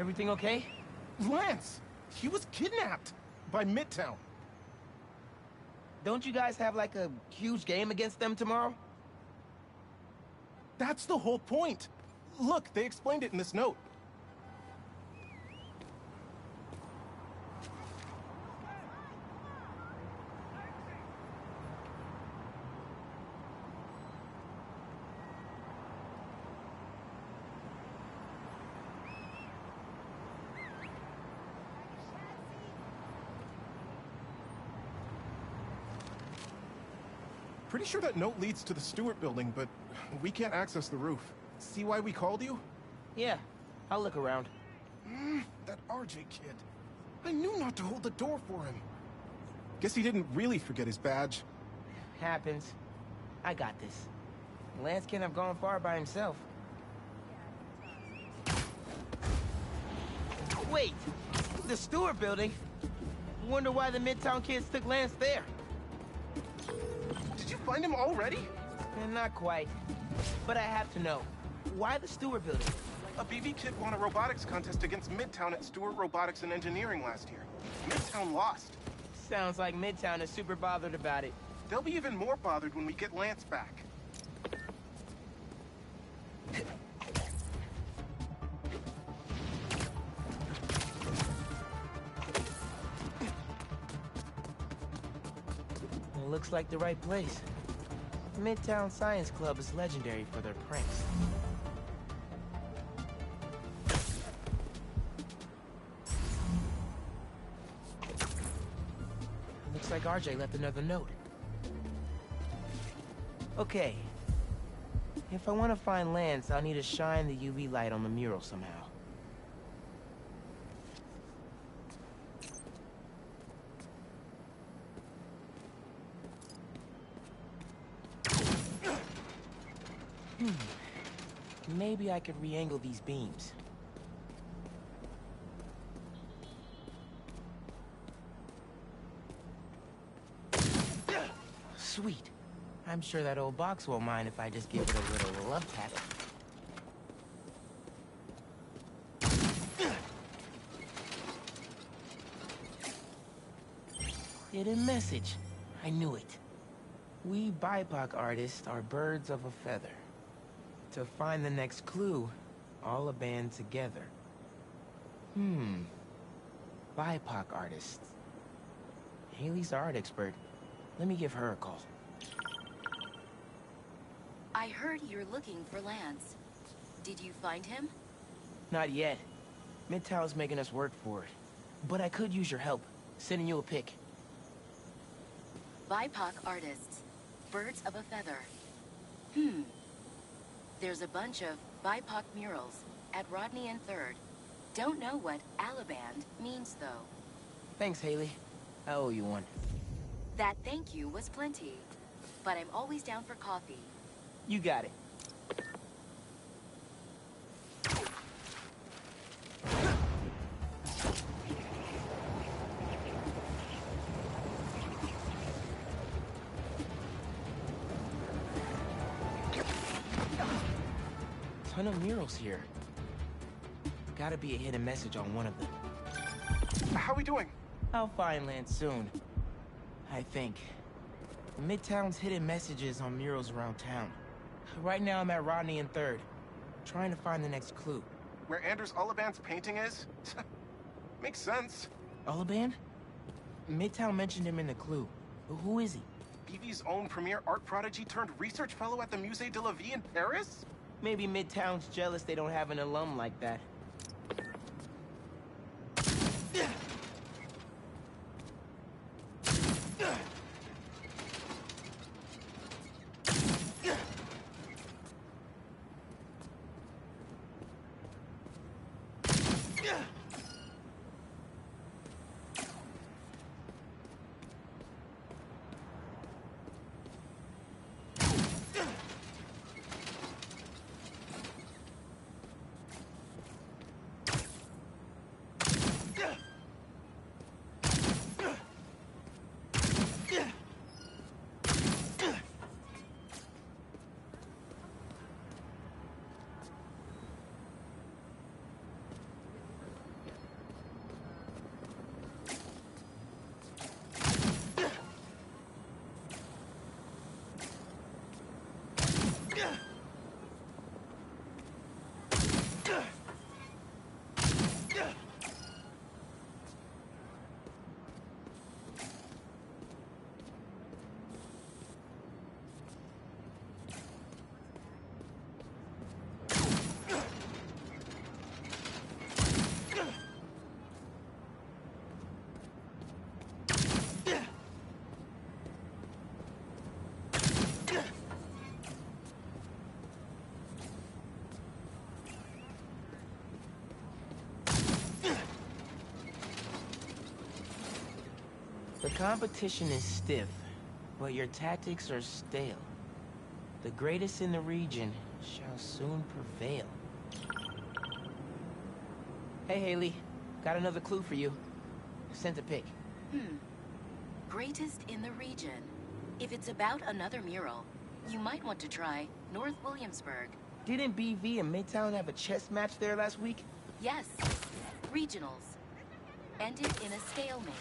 Everything okay? Lance! He was kidnapped by Midtown. Don't you guys have like a huge game against them tomorrow? That's the whole point. Look, they explained it in this note. Pretty sure that note leads to the Stewart building, but we can't access the roof. See why we called you? Yeah, I'll look around. That RJ kid. I knew not to hold the door for him. Guess he didn't really forget his badge. Happens. I got this. Lance can't have gone far by himself. Wait! The Stewart building? Wonder why the Midtown kids took Lance there. Did you find him already? Not quite. But I have to know. Why the Stewart building? A BB kid won a robotics contest against Midtown at Stewart Robotics and Engineering last year. Midtown lost. Sounds like Midtown is super bothered about it. They'll be even more bothered when we get Lance back. It looks like the right place. Midtown Science Club is legendary for their pranks. Looks like RJ left another note. Okay. If I want to find Lance, I'll need to shine the UV light on the mural somehow. Maybe I could re-angle these beams. Sweet. I'm sure that old box won't mind if I just give it a little love tap. Hidden message. I knew it. We BIPOC artists are birds of a feather. To find the next clue, all a band together. BIPOC artists. Haley's our art expert. Let me give her a call. I heard you're looking for Lance. Did you find him? Not yet. Midtown's making us work for it. But I could use your help. Sending you a pic. BIPOC artists. Birds of a feather. There's a bunch of BIPOC murals at Rodney and 3rd. Don't know what Alaband means, though. Thanks, Haley. I owe you one. That thank you was plenty. But I'm always down for coffee. You got it. Ton of murals here. Gotta be a hidden message on one of them. How we doing? I'll find Lance soon. I think. Midtown's hidden messages on murals around town. Right now I'm at Rodney and 3rd, trying to find the next clue. Where Anders Ullaband's painting is? Makes sense. Ullaband? Midtown mentioned him in the clue. Who is he? BV's own premier art prodigy turned research fellow at the Musée de la Vie in Paris? Maybe Midtown's jealous they don't have an alum like that. The competition is stiff, but your tactics are stale. The greatest in the region shall soon prevail. Hey, Haley. Got another clue for you. Sent a pic. Greatest in the region. If it's about another mural, you might want to try North Williamsburg. Didn't BV and Midtown have a chess match there last week? Yes. Regionals. Ended in a stalemate.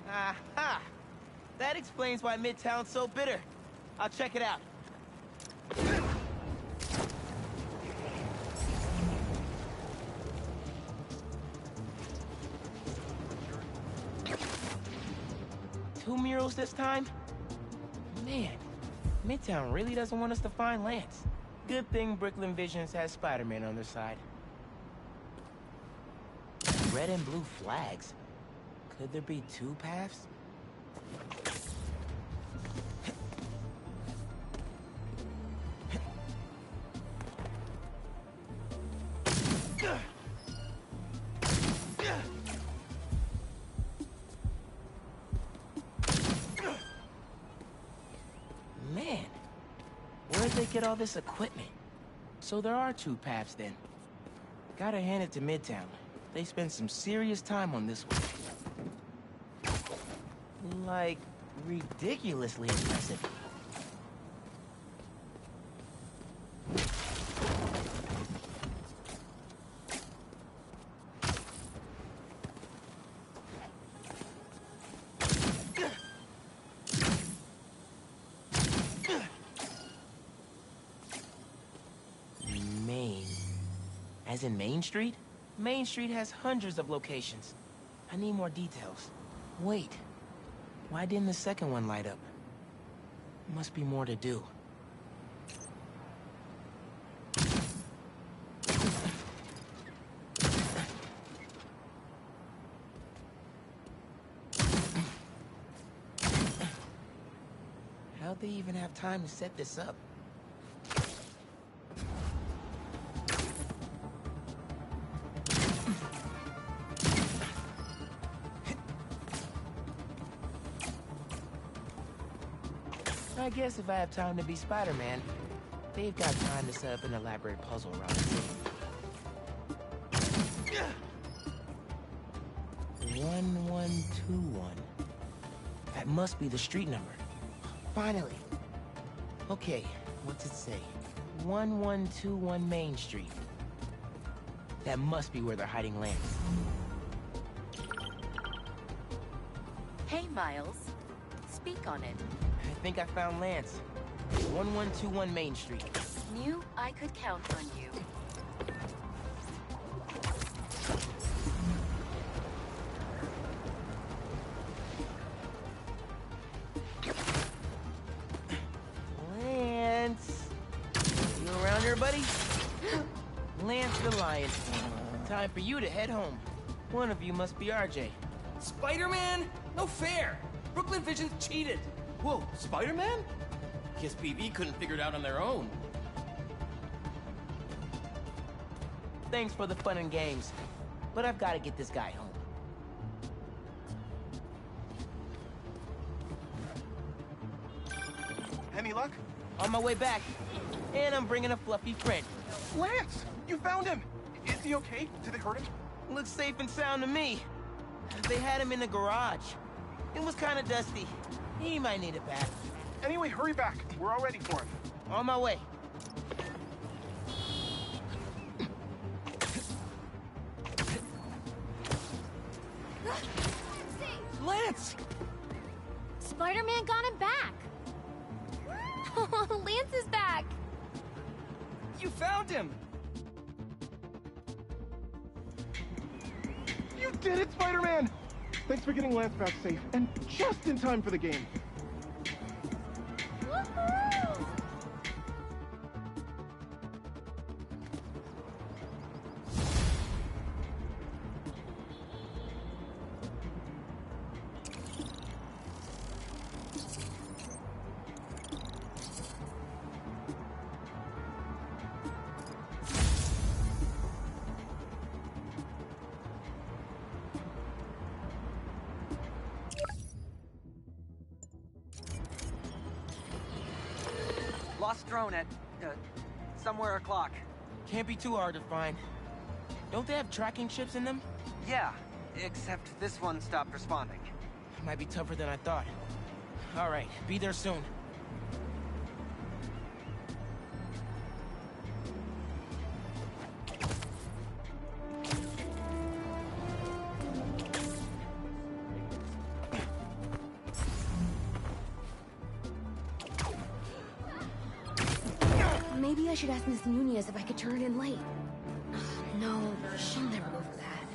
Aha! That explains why Midtown's so bitter. I'll check it out. Two murals this time? Man, Midtown really doesn't want us to find Lance. Good thing Brooklyn Visions has Spider-Man on their side. Red and blue flags. Could there be two paths? Man, where'd they get all this equipment? So there are two paths then. Gotta hand it to Midtown. They spent some serious time on this one. Like, ridiculously impressive. Main. As in Main Street? Main Street has hundreds of locations. I need more details. Wait. Why didn't the second one light up? Must be more to do. How'd they even have time to set this up? I guess if I have time to be Spider-Man, they've got time to set up an elaborate puzzle around the city. 1121. That must be the street number. Finally. Okay, what's it say? 1121 Main Street. That must be where they're hiding Lance. Hey, Miles. Speak on it. I think I found Lance. 1121 Main Street. Knew I could count on you. Lance! You around here, buddy? Lance the Lion. Time for you to head home. One of you must be RJ. Spider-Man? No fair! Brooklyn Visions cheated! Whoa, Spider-Man? Guess BV couldn't figure it out on their own. Thanks for the fun and games, but I've got to get this guy home. Any luck? On my way back, and I'm bringing a fluffy friend. Lance! You found him! Is he okay? Did they hurt him? Looks safe and sound to me. They had him in the garage. It was kind of dusty. He might need a bath. Anyway, hurry back. We're all ready for him. On my way. Lance! Spider-Man got him back! Oh, Lance is back! You found him! You did it, Spider-Man! Thanks for getting Lance back safe, and just in time for the game. Woohoo! lost drone at, somewhere o'clock. Can't be too hard to find. Don't they have tracking chips in them? Yeah, except this one stopped responding. Might be tougher than I thought. All right, be there soon. Maybe I should ask Miss Nunez if I could turn it in late. No, she'll never go for that.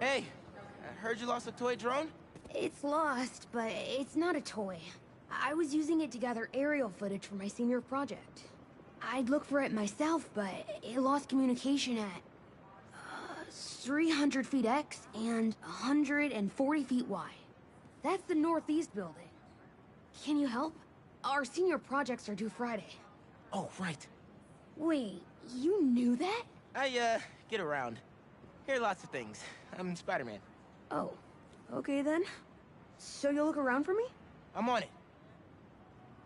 Hey, I heard you lost a toy drone? It's lost, but it's not a toy. I was using it to gather aerial footage for my senior project. I'd look for it myself, but it lost communication at 300 feet X and 140 feet Y. That's the northeast building. Can you help? Our senior projects are due Friday. Oh, right. Wait, you knew that? I, get around. Hear lots of things. I'm Spider-Man. Oh, okay then. So you'll look around for me? I'm on it.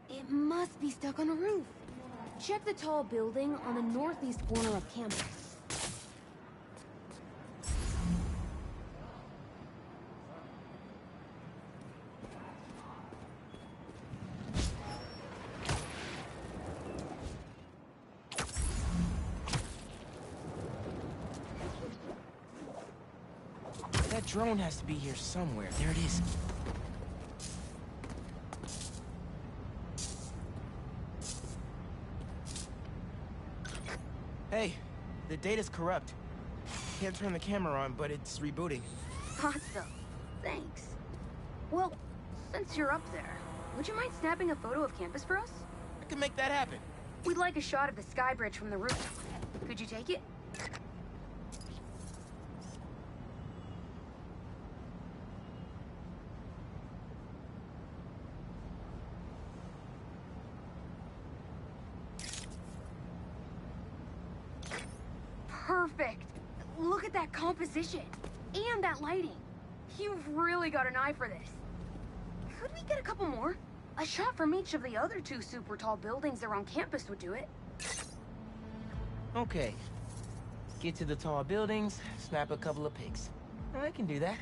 It must be stuck on a roof. Check the tall building on the northeast corner of campus. That drone has to be here somewhere. There it is. Hey, the data's corrupt. Can't turn the camera on, but it's rebooting. Thought so. Thanks. Well, since you're up there, would you mind snapping a photo of campus for us? I can make that happen. We'd like a shot of the sky bridge from the roof. Could you take it? Perfect. Look at that composition. And that lighting. You've really got an eye for this. Could we get a couple more? A shot from each of the other two super tall buildings around campus would do it. Okay. Get to the tall buildings, snap a couple of pics. I can do that.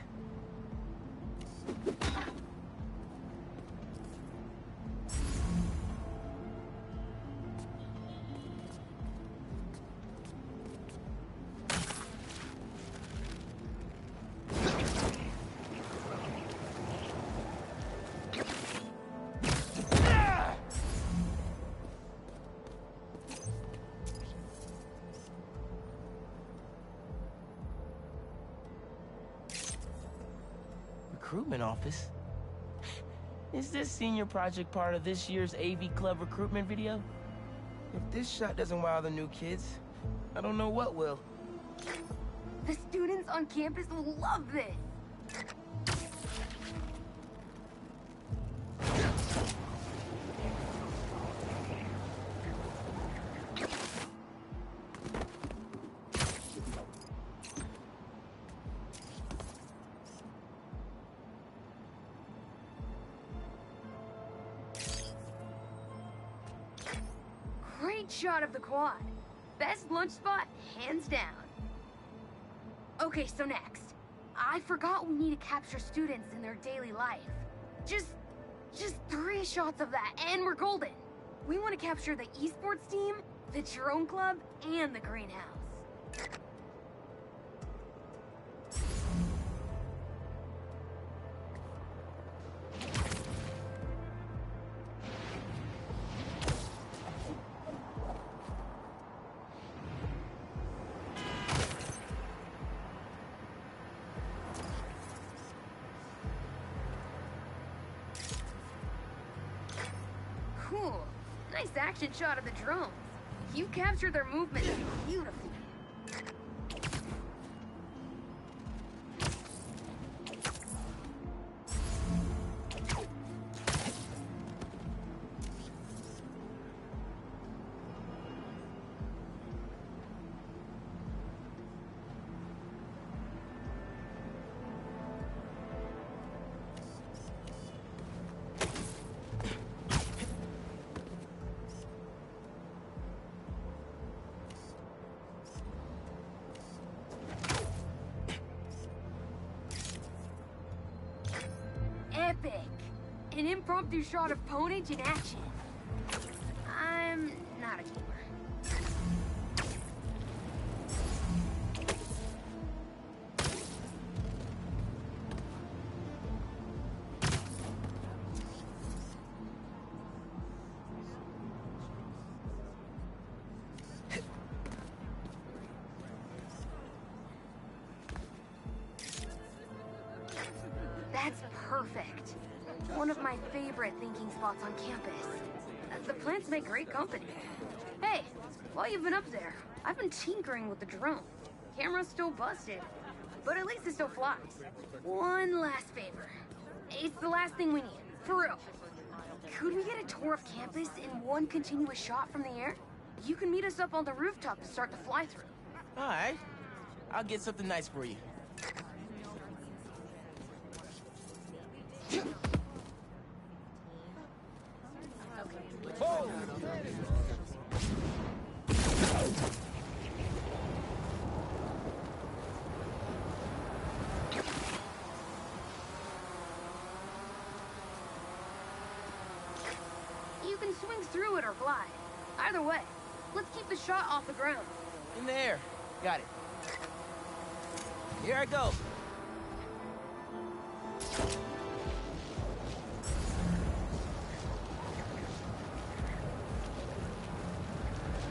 Recruitment office? Is this senior project part of this year's AV Club recruitment video? If this shot doesn't wow the new kids, I don't know what will. The students on campus will love this. Great shot of the quad. Best lunch spot, hands down. Okay, so next. I forgot we need to capture students in their daily life. Just 3 shots of that, and we're golden. We want to capture the esports team, the drone club, and the greenhouse. Cool. Nice action shot of the drones. You captured their movements beautifully. An impromptu shot of Ponage in action. I'm not a gamer. That's perfect. One of my favorite thinking spots on campus. The plants make great company. Hey, while you've been up there, I've been tinkering with the drone. Camera's still busted, but at least it still flies. One last favor. It's the last thing we need, for real. Could we get a tour of campus in one continuous shot from the air? You can meet us up on the rooftop to start the fly-through. All right. I'll get something nice for you. Whoa! You can swing through it or glide. Either way, let's keep the shot off the ground. In the air. Got it. Here I go.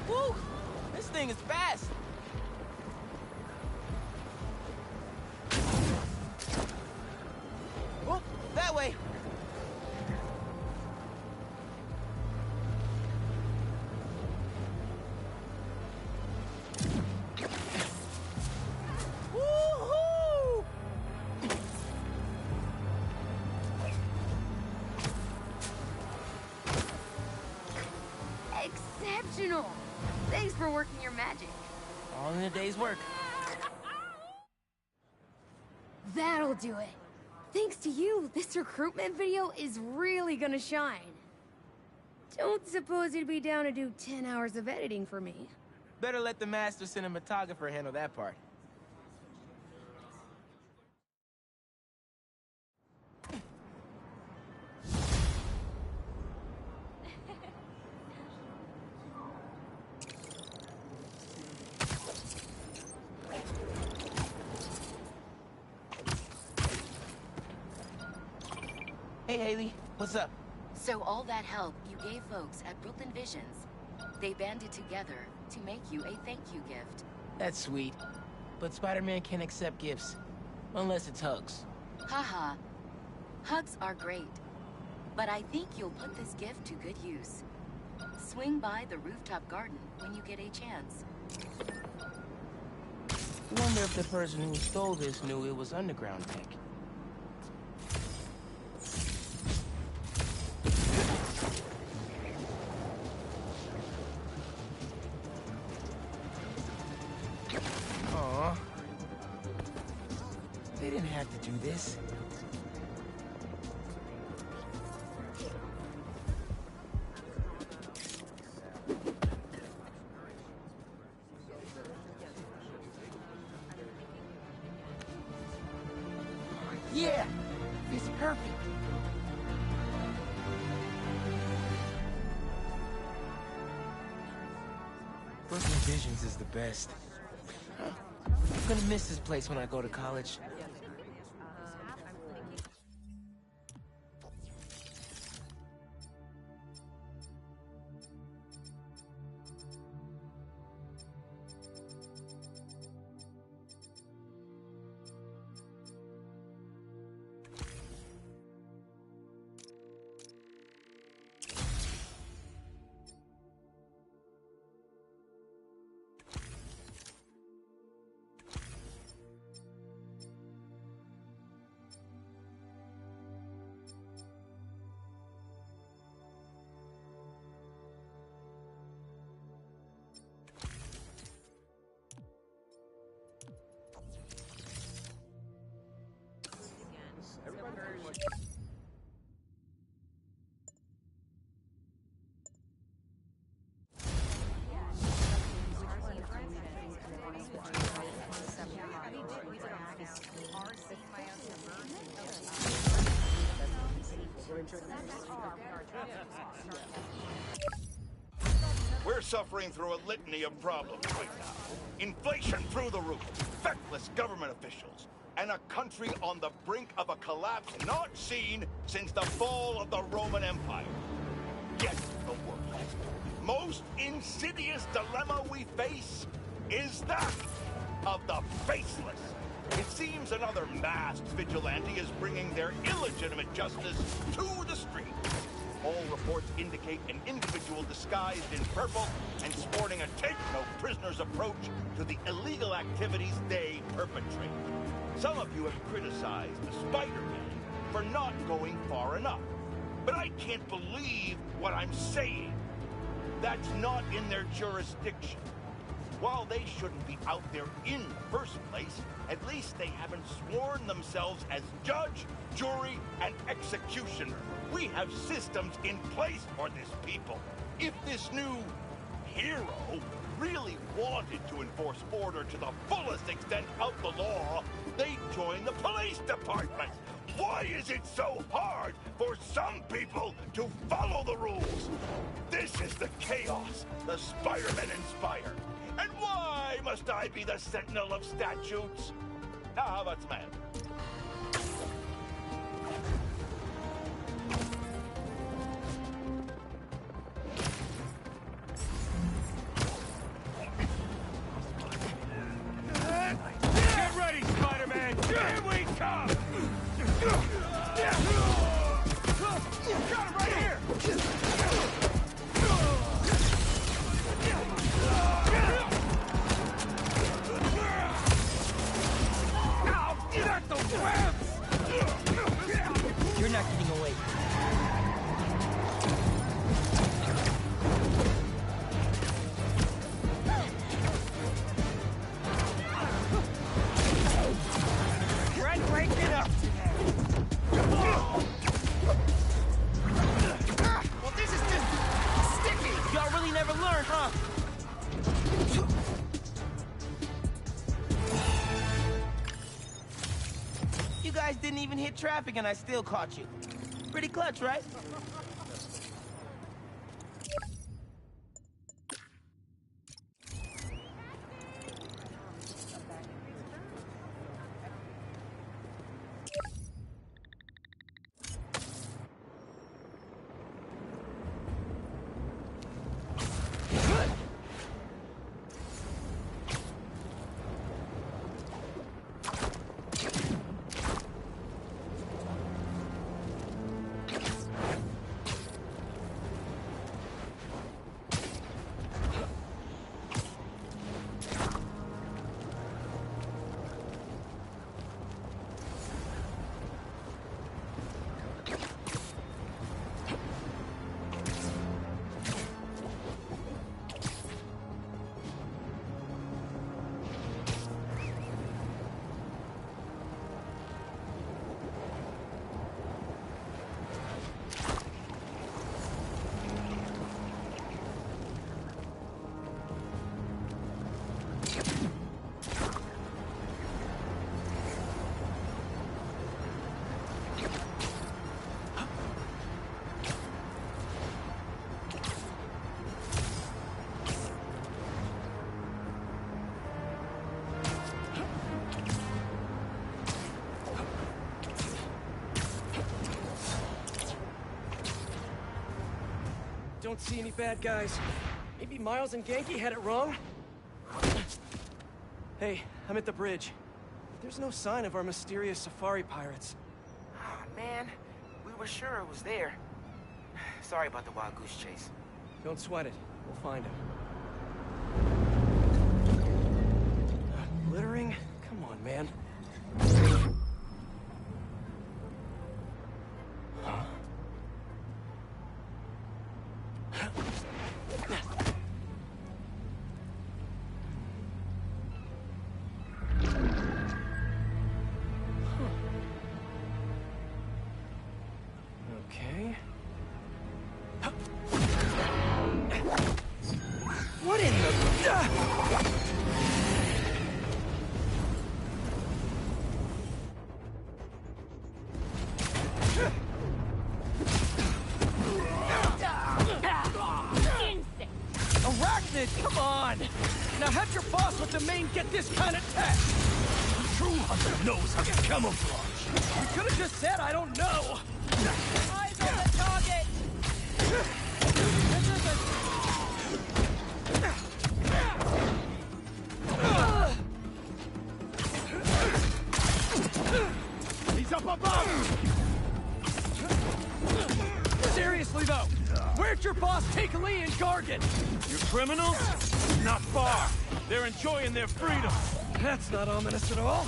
Woo! This thing is fast. Whoop! That way. Woo-hoo! Exceptional! Thanks for working your magic. All in a day's work. That'll do it. Thanks to you, this recruitment video is really gonna shine. Don't suppose you'd be down to do 10 hours of editing for me. Better let the master cinematographer handle that part. Hey, Haley. What's up? So all that help you gave folks at Brooklyn Visions, they banded together to make you a thank you gift. That's sweet. But Spider-Man can't accept gifts. Unless it's hugs. Haha. Hugs are great. But I think you'll put this gift to good use. Swing by the rooftop garden when you get a chance. Wonder if the person who stole this knew it was underground tech. Aw. They didn't have to do this. Yeah! It's perfect! Brooklyn Visions is the best. I'm gonna miss this place when I go to college. We're suffering through a litany of problems right now. Inflation through the roof, feckless government officials, and a country on the brink of a collapse not seen since the fall of the Roman Empire. Get the worst, most insidious dilemma we face is that of the faceless. It seems another masked vigilante is bringing their illegitimate justice to the street. All reports indicate an individual disguised in purple and sporting a take-no-prisoners approach to the illegal activities they perpetrate. Some of you have criticized the Spider-Man for not going far enough. But I can't believe what I'm saying. That's not in their jurisdiction. While they shouldn't be out there in the first place, at least they haven't sworn themselves as judge, jury, and executioner. We have systems in place for this people. If this new hero really wanted to enforce order to the fullest extent of the law, they'd join the police department. Why is it so hard for some people to follow the rules? This is the chaos the Spider-Men inspire. And why must I be the sentinel of statutes? Now, how about Sman? Get ready, Spider-Man! Here we come! Got him right here! Get at the webs! You're not getting away. Break it up! Well, this is just sticky! Y'all really never learn, huh? You guys didn't even hit traffic and I still caught you. Pretty clutch, right? Don't see any bad guys. Maybe Miles and Genki had it wrong? Hey, I'm at the bridge. There's no sign of our mysterious safari pirates. Oh, man, we were sure it was there. Sorry about the wild goose chase. Don't sweat it. We'll find him. Glittering? Come on, man. Huh? Okay. boss with the main get this kind of tech? True hunter knows how to camouflage. You could have just said I don't know. Eyes on the target! He's up above! Seriously though, where'd your boss take Lee and Gargan? You criminals? Not far. They're enjoying their freedom. That's not ominous at all.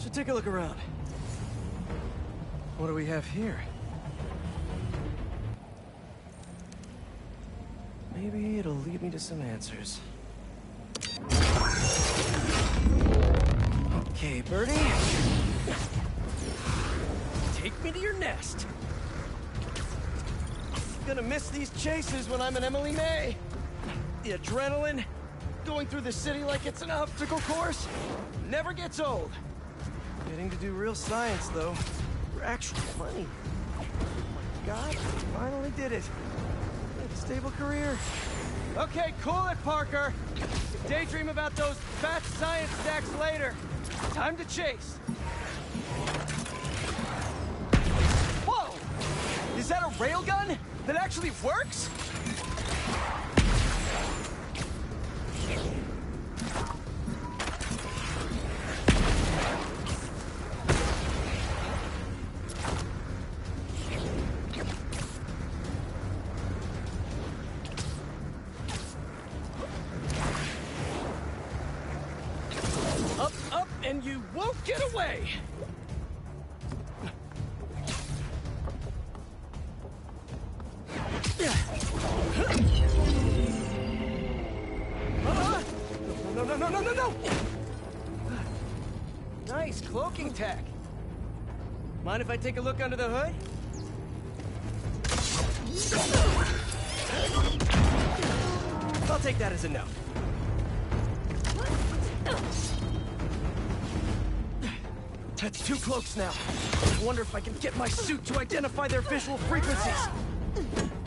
Should take a look around. What do we have here? Maybe it'll lead me to some answers. Okay, Birdie. Take me to your nest. Gonna miss these chases when I'm an Emily May. The adrenaline, going through the city like it's an obstacle course, never gets old. Getting to do real science, though, for actual money. Oh my God, I finally did it. A stable career. Okay, cool it, Parker. Daydream about those fat science stacks later. Time to chase. Whoa! Is that a railgun that actually works? Up, up, and you won't get away! No, no, no, no, no, no! Nice cloaking tech. Mind if I take a look under the hood? I'll take that as a no. That's 2 cloaks now. I wonder if I can get my suit to identify their visual frequencies.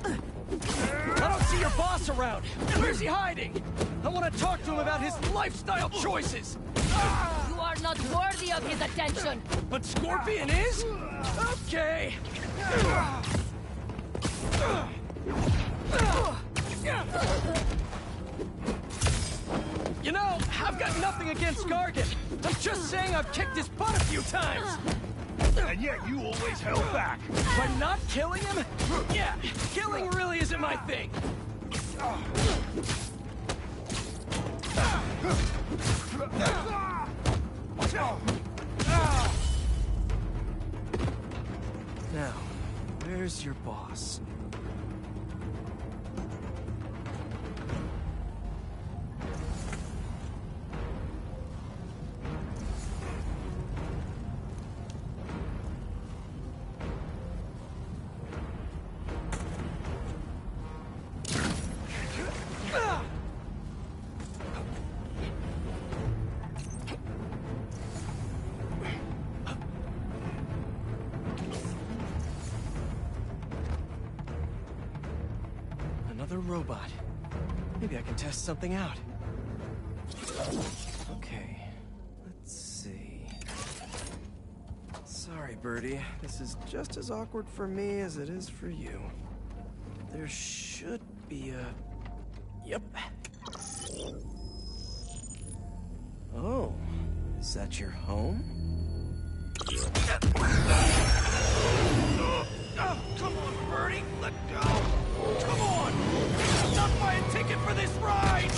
I don't see your boss around. Where's he hiding? I want to talk to him about his lifestyle choices. You are not worthy of his attention! But Scorpion is? Okay. You know, I've got nothing against Gargan. I'm just saying I've kicked his butt a few times. And yet you always held back. By not killing him? Yeah, killing really isn't my thing. Now, where's your boss? Another robot. Maybe I can test something out. Okay, let's see. Sorry, Birdie. This is just as awkward for me as it is for you. There should be a... Yep. Oh, is that your home? Oh, come on, Birdie! Let go! Come on! I'm not buying a ticket for this ride!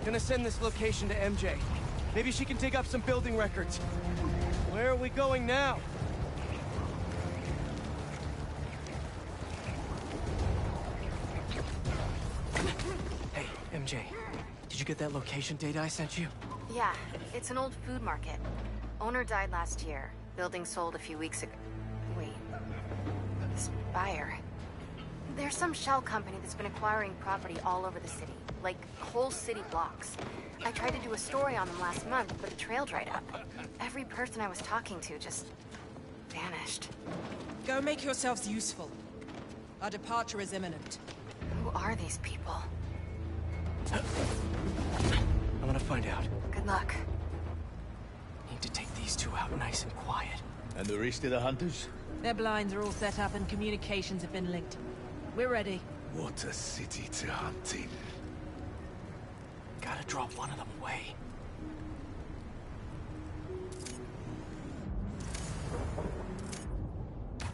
Gonna send this location to MJ. Maybe she can dig up some building records. Where are we going now? Hey, MJ. Did you get that location data I sent you? Yeah, it's an old food market. Owner died last year. Building sold a few weeks ago. Wait. This buyer. There's some shell company that's been acquiring property all over the city. Like, whole city blocks. I tried to do a story on them last month, but the trail dried up. Every person I was talking to just vanished. Go make yourselves useful. Our departure is imminent. Who are these people? I'm gonna find out. Good luck. Need to take these two out nice and quiet. And the rest of the hunters? Their blinds are all set up and communications have been linked. We're ready. What a city to hunt in. Gotta draw one of them away.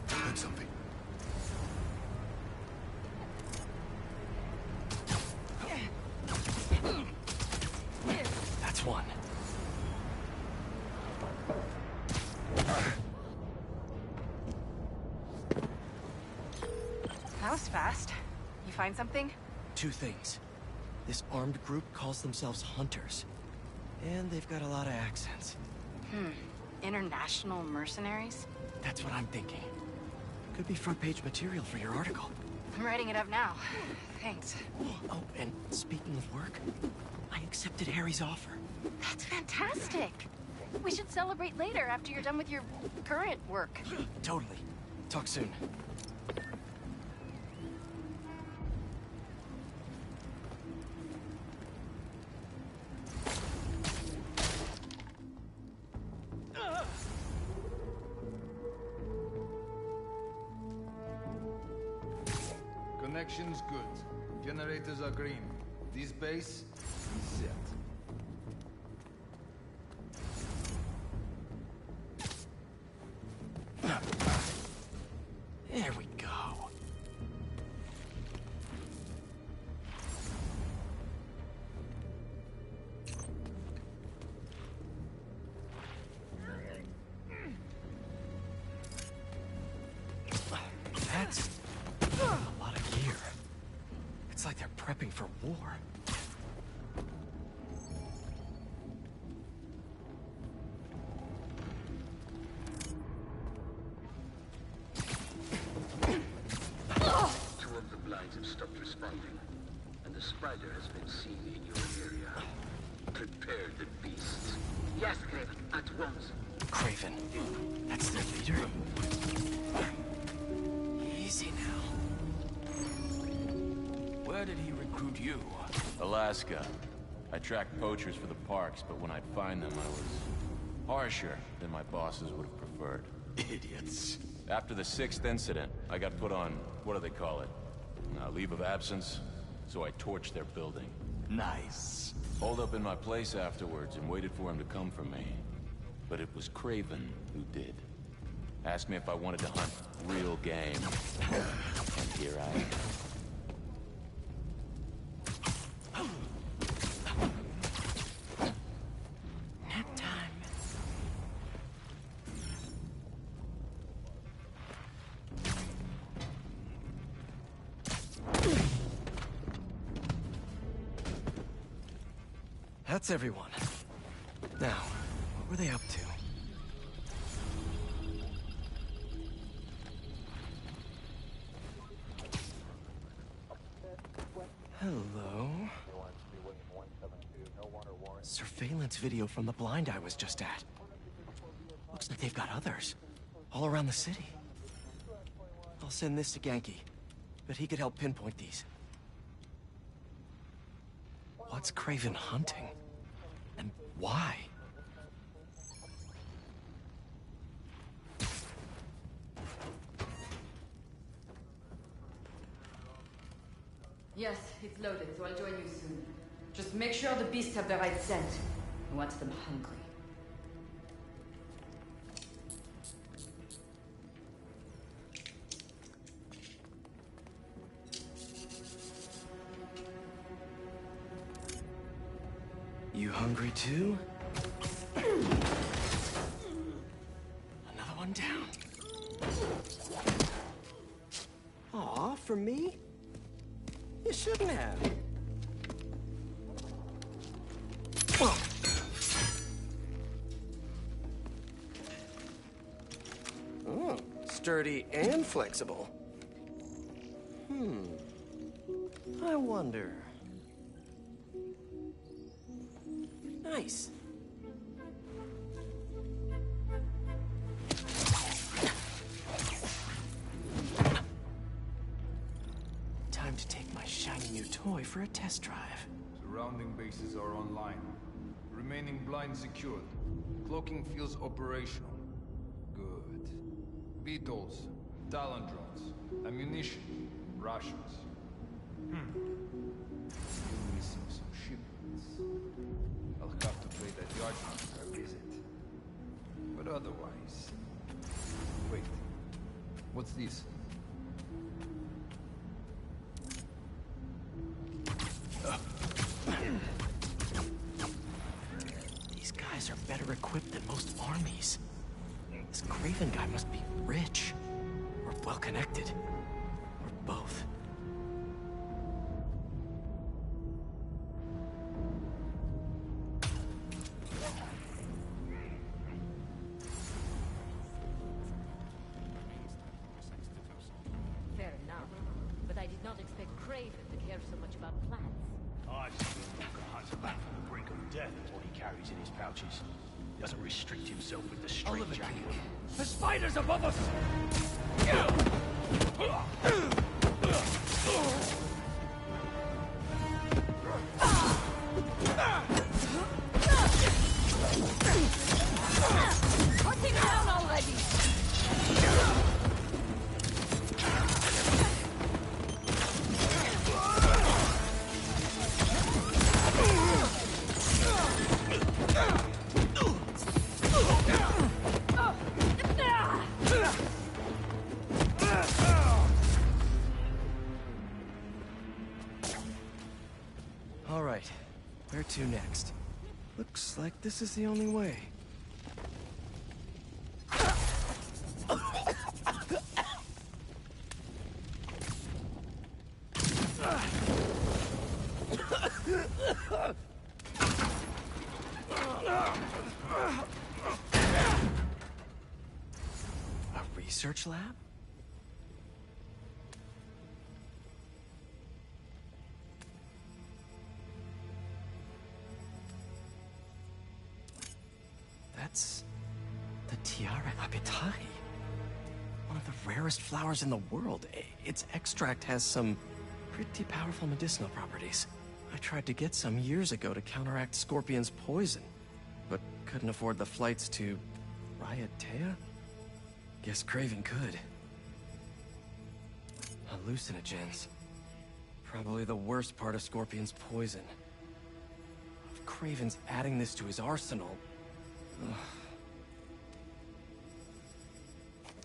Heard something. That's one. That was fast. You find something? Two things. This armed group calls themselves Hunters. And they've got a lot of accents. International mercenaries? That's what I'm thinking. Could be front-page material for your article. I'm writing it up now. Thanks. Oh, and speaking of work, I accepted Harry's offer. That's fantastic. We should celebrate later after you're done with your current work. Totally. Talk soon. Connection's good. Generators are green. This base is set. There we go. That's a lot of gear. It's like they're prepping for war. Two of the blinds have stopped responding, and the spider has been seen in your area. Prepare the beasts. Yes, Craven, at once. Craven. That's their leader? Easy now. Where did he recruit you? Alaska. I tracked poachers for the parks, but when I'd find them, I was harsher than my bosses would have preferred. Idiots. After the 6th incident, I got put on, what do they call it? Leave of absence. So I torched their building. Nice. Holed up in my place afterwards and waited for him to come for me. But it was Craven who did. Asked me if I wanted to hunt real game. And here I am. Nap time. That's everyone. Now, what were they up to? Hello? Surveillance video from the blind I was just at. Looks like they've got others. All around the city. I'll send this to Genki. But he could help pinpoint these. What's Craven hunting? And why? Yes, it's loaded, so I'll join you soon. Just make sure the beasts have the right scent. I want them hungry. You hungry too? Another one down. Aw, for me? You shouldn't have. sturdy and flexible. I wonder... Nice. Time to take my shiny new toy for a test drive. Surrounding bases are online. Remaining blind secured. Cloaking fields operational. Good. Beetles, Talon drones, ammunition, rations. Still missing some shipments. I'll have to pay that yard master a visit. But otherwise... Wait. What's this? These guys are better equipped than most armies. This Craven guy must be rich, or well-connected, or both. Fair enough. But I did not expect Craven to care so much about plants. I see the hunts about from the brink of death is what he carries in his pouches. Doesn't restrict himself with the straight jacket. The spiders above us! Put him down already! All right, where to next? Looks like this is the only way. A research lab? That's the Tiara Apetahi. One of the rarest flowers in the world. Its extract has some pretty powerful medicinal properties. I tried to get some years ago to counteract Scorpion's poison, but couldn't afford the flights to Raiatea? Guess Craven could. Hallucinogens. Probably the worst part of Scorpion's poison. If Craven's adding this to his arsenal... Ugh.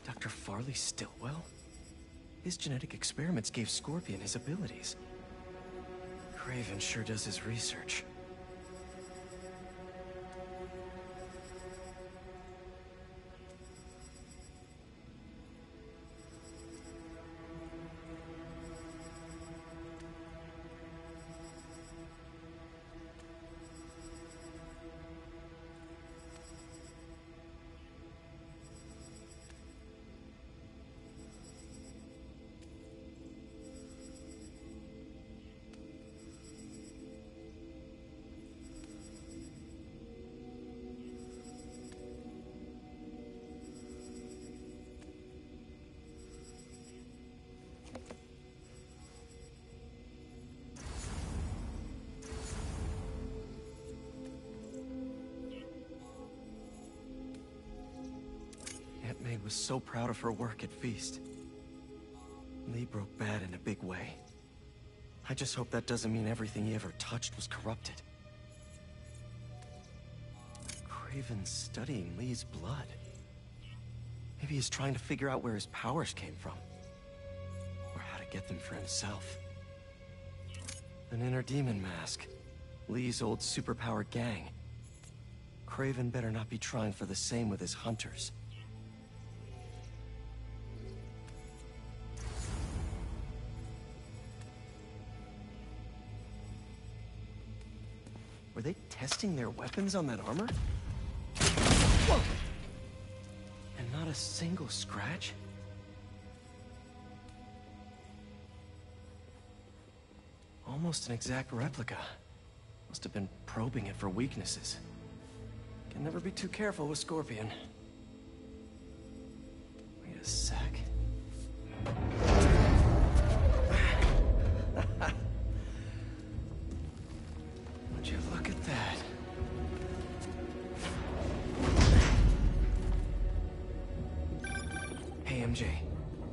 Dr. Farley Stillwell? His genetic experiments gave Scorpion his abilities. Craven sure does his research. Aunt May was so proud of her work at Feast. Lee broke bad in a big way. I just hope that doesn't mean everything he ever touched was corrupted. Craven's studying Lee's blood. Maybe he's trying to figure out where his powers came from. Or how to get them for himself. An inner demon mask. Lee's old superpowered gang. Craven better not be trying for the same with his hunters. Were they testing their weapons on that armor? Whoa! And not a single scratch? Almost an exact replica. Must have been probing it for weaknesses. Can never be too careful with Scorpion. Wait a sec. Would you look at that? Hey, MJ.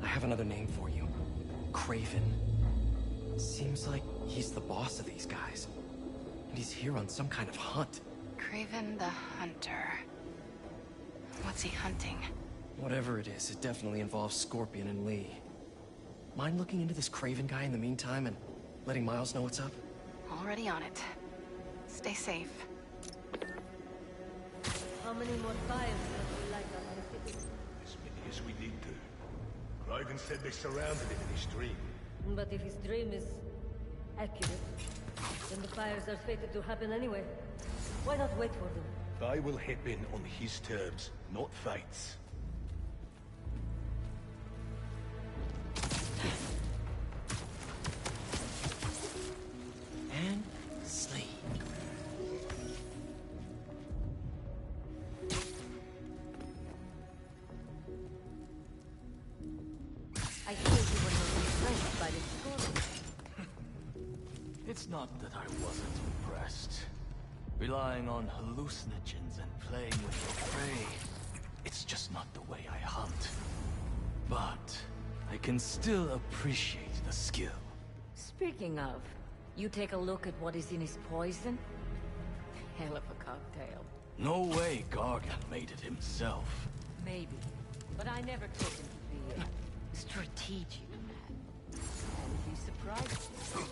I have another name for you. Craven. Seems like he's the boss of these guys. And he's here on some kind of hunt. Craven the Hunter. What's he hunting? Whatever it is, it definitely involves Scorpion and Lee. Mind looking into this Craven guy in the meantime and letting Miles know what's up? Already on it. Stay safe. How many more fires would you like on the city? As many as we need to. Craven said they surrounded him in his dream. But if his dream is accurate, then the fires are fated to happen anyway. Why not wait for them? I will hip in on his terms, not fate's. And sleep. I hear you were not impressed by this story. It's not that I wasn't impressed. Relying on hallucinogens and playing with your prey, it's just not the way I hunt. But I can still appreciate the skill. Speaking of, you take a look at what is in his poison? Hell of a cocktail. No way Gargan made it himself. Maybe, but I never took him to be a strategic man. And he surprised me.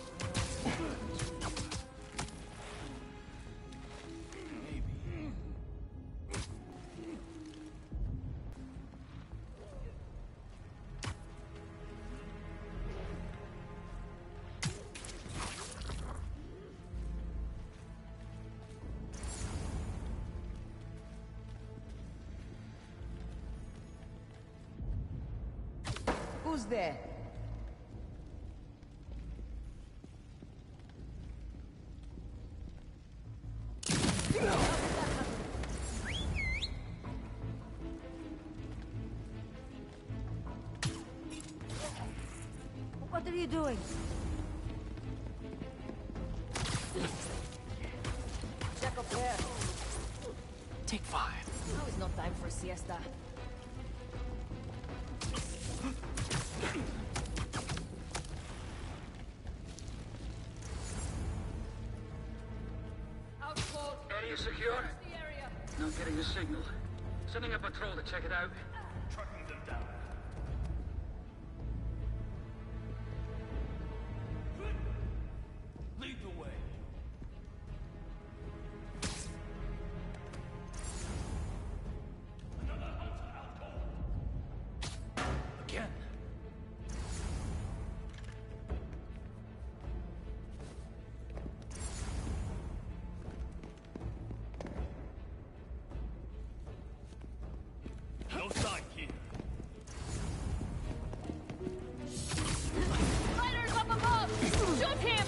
Who's there? What are you doing? Check up there. Take 5. Now is not time for a siesta. Area secure? Not getting a signal. Sending a patrol to check it out. Tracking them down. Lead the way. Another hunter outboard. Again. No sign here. Fighters up above! Shoot him!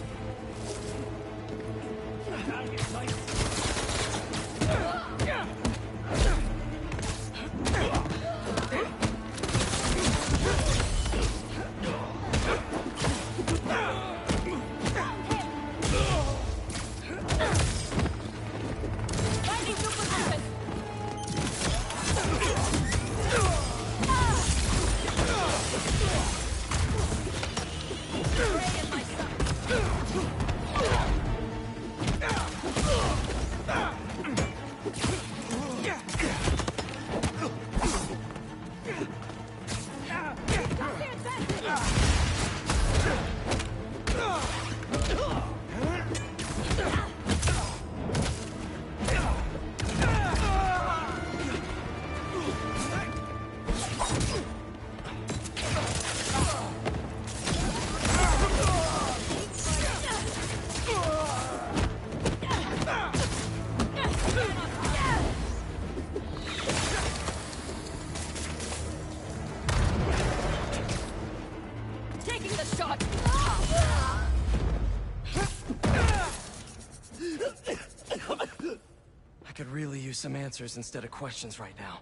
some answers instead of questions right now.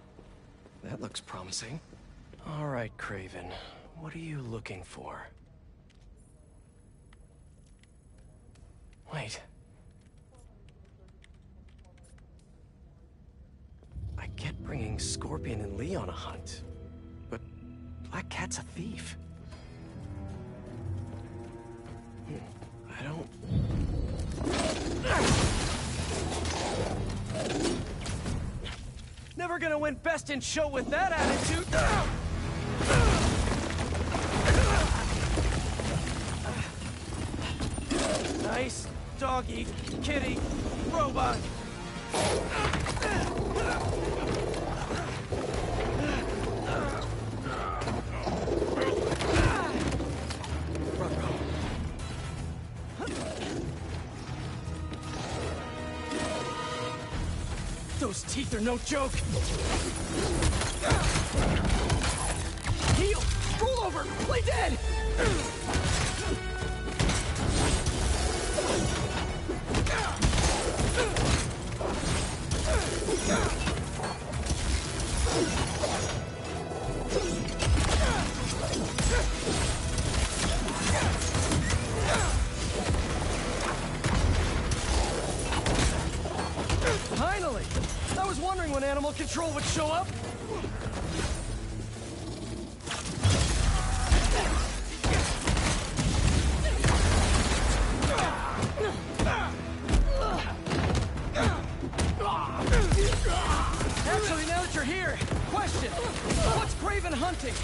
That looks promising. All right, Craven. What are you looking for? Wait. I get bringing Scorpion and Lee on a hunt, but Black Cat's a thief. I don't... Never gonna win Best in Show with that attitude! Nice doggy, kitty, robot. Those teeth are no joke. Heal! Roll over! Play dead! Finally! I was wondering when Animal Control would show up. Actually, now that you're here, question. What's Craven hunting?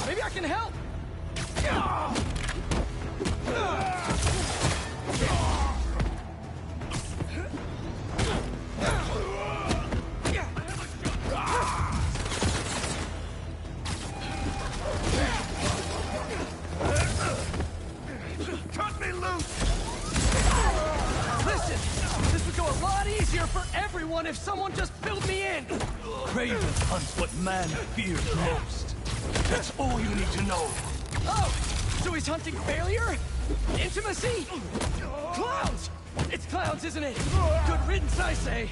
Maybe I can help. Cut me loose! Listen, this would go a lot easier for everyone if someone just filled me in. Craven hunts what man fears most. That's all you need to know. Oh, so he's hunting failure? Intimacy? Clowns! It's clowns, isn't it? Good riddance, I say.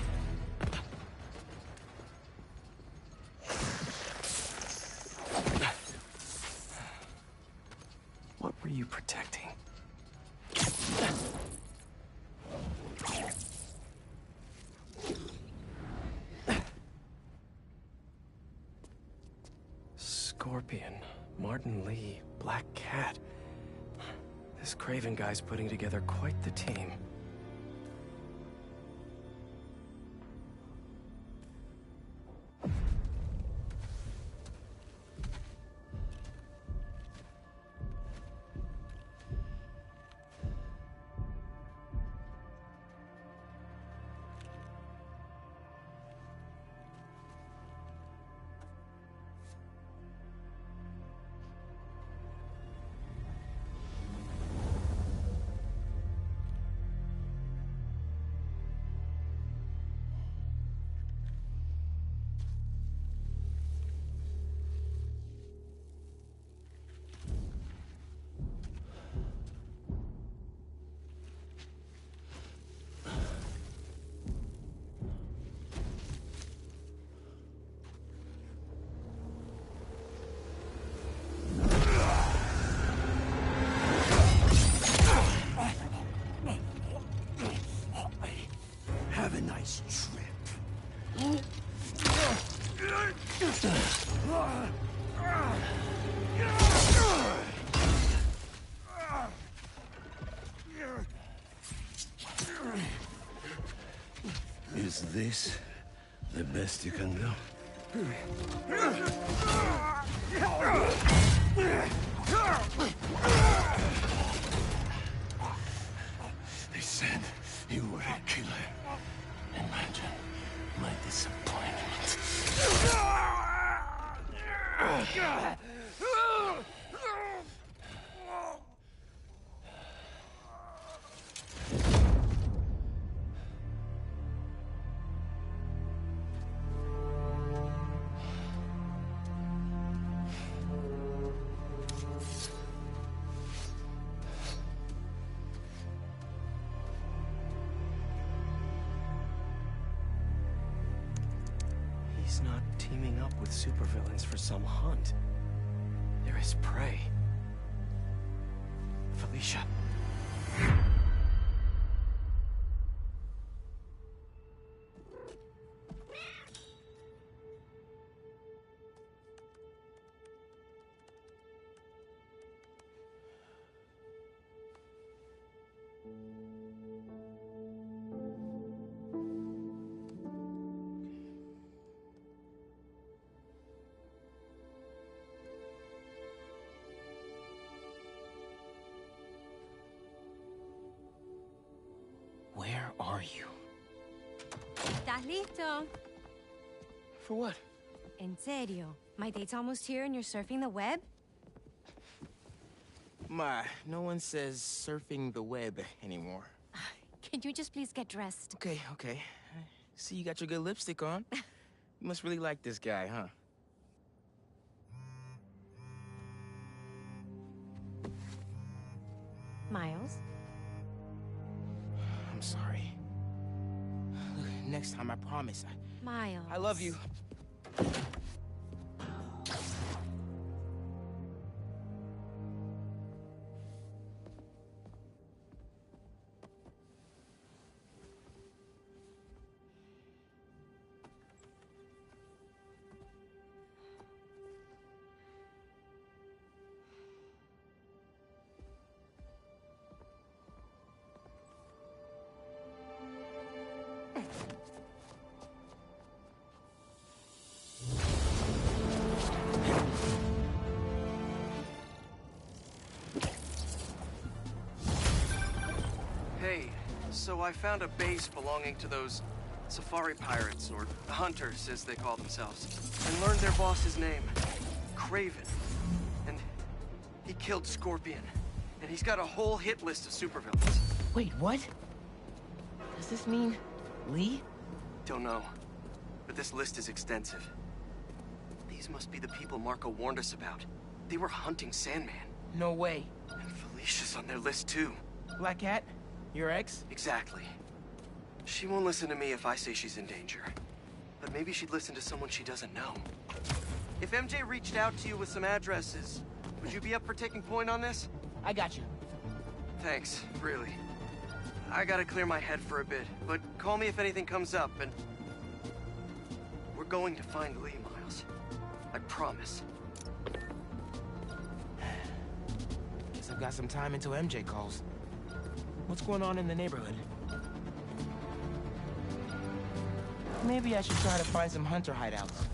What were you protecting? Scorpion, Martin Lee, Black Cat. This Craven guy's putting together quite the team. Have a nice trip. Is this the best you can do? They said you were a killer. Imagine my disappointment. Lee's not teaming up with supervillains for some hunt. They're his prey. Felicia. Where are you? ¿Estás listo? For what? En serio. My date's almost here and you're surfing the web? Ma, no one says surfing the web anymore. Can you just please get dressed? Okay, okay. See, you got your good lipstick on. You must really like this guy, huh? Miles? I'm sorry. Look, next time, I promise. Miles. I love you. Hey, so I found a base belonging to those safari pirates, or hunters as they call themselves, and learned their boss's name, Craven. And he killed Scorpion, and he's got a whole hit list of supervillains. Wait, what? Does this mean Lee? Don't know, but this list is extensive. These must be the people Marco warned us about. They were hunting Sandman. No way. And Felicia's on their list too. Black Cat? Your ex? Exactly. She won't listen to me if I say she's in danger. But maybe she'd listen to someone she doesn't know. If MJ reached out to you with some addresses, would you be up for taking point on this? I got you. Thanks, really. I gotta clear my head for a bit, but call me if anything comes up, and... we're going to find Lee, Miles. I promise. Guess I've got some time until MJ calls. What's going on in the neighborhood? Maybe I should try to find some hunter hideouts.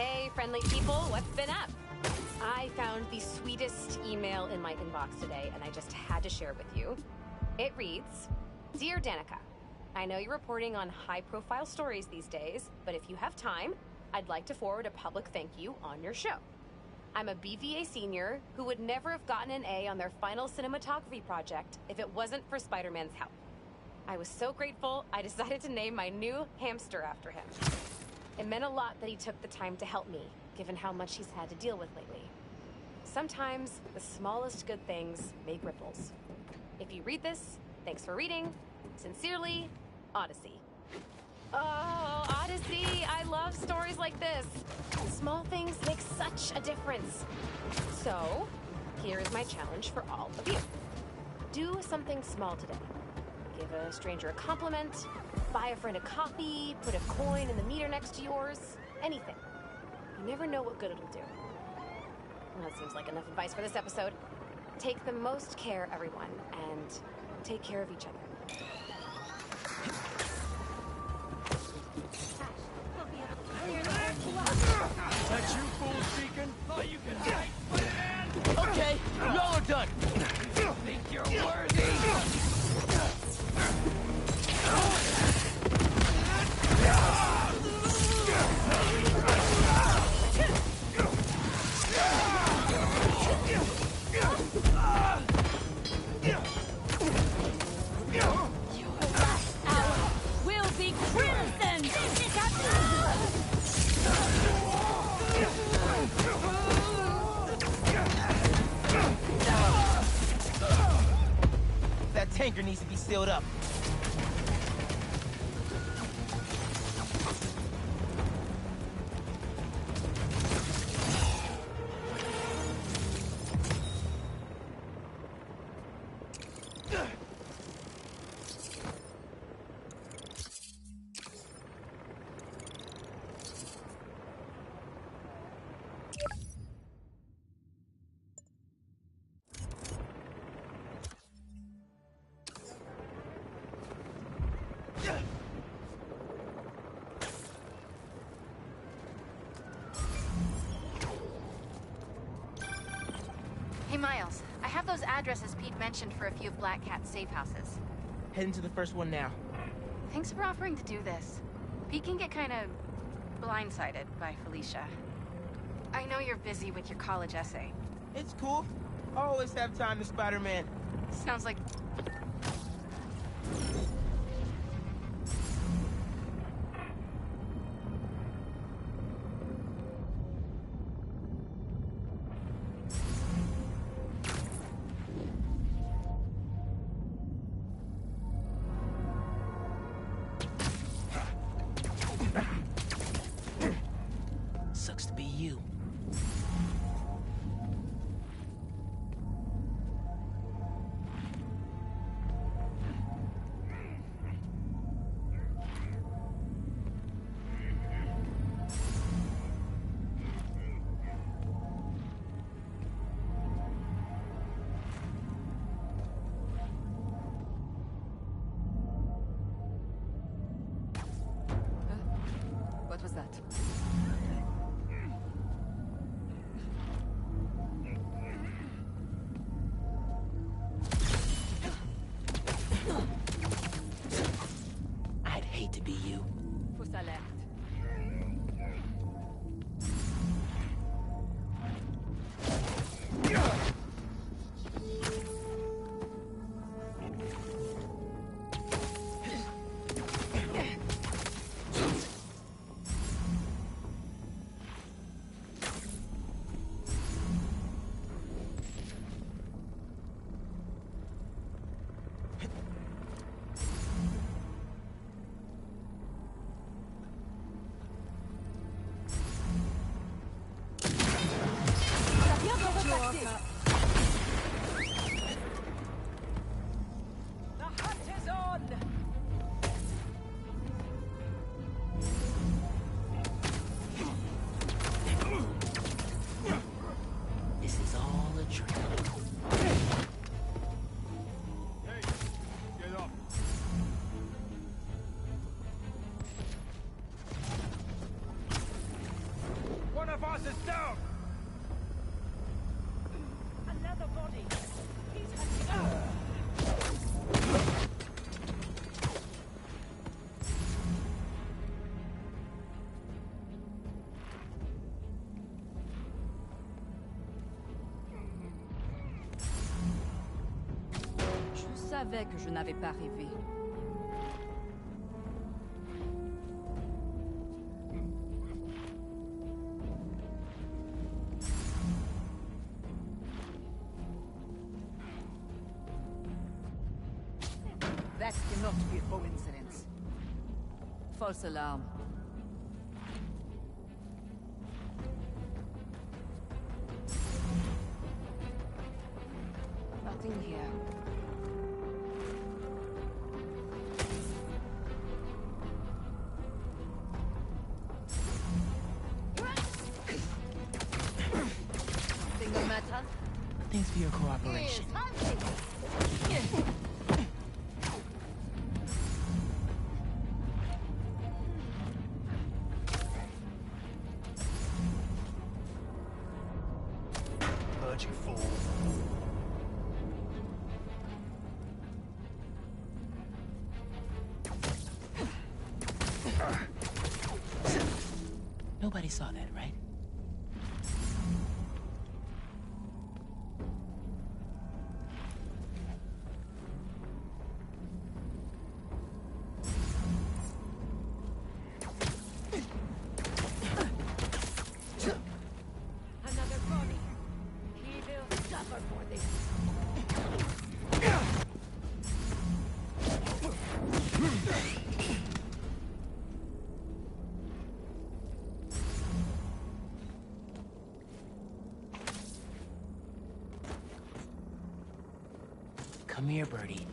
Hey, friendly people, what's been up? I found the sweetest email in my inbox today, and I just had to share it with you. It reads, Dear Danica, I know you're reporting on high-profile stories these days, but if you have time, I'd like to forward a public thank you on your show. I'm a BVA senior who would never have gotten an A on their final cinematography project if it wasn't for Spider-Man's help. I was so grateful, I decided to name my new hamster after him. It meant a lot that he took the time to help me, given how much he's had to deal with lately. Sometimes, the smallest good things make ripples. If you read this, thanks for reading. Sincerely, Odyssey. Oh, Odyssey! I love stories like this. Small things make such a difference. So, here is my challenge for all of you. Do something small today. Give a stranger a compliment, buy a friend a coffee, put a coin in the meter next to yours, anything. You never know what good it'll do. Well, that seems like enough advice for this episode. Take the most care, everyone, and take care of each other. That you fools, Deacon? Thought you could hide, Spider-Man? Okay, y'all are done. Think you're worthy? Will be crimson! That tanker needs to be sealed up. Hey, Miles. I have those addresses Pete mentioned for a few of Black Cat's safe houses. Heading to the first one now. Thanks for offering to do this. Pete can get kind of blindsided by Felicia. I know you're busy with your college essay. It's cool. I always have time to Spider-Man. Sounds like... Sucks to be you. What was that? I'd hate to be you. Fausse alerte. savais que je n'avais pas rêvé. That cannot be a coincidence. False alarm. Nothing here. Nothing the matter? Thanks for your cooperation. Heard you, fool. Nobody saw that, right? Another body. He will suffer for this. Come here, Birdie.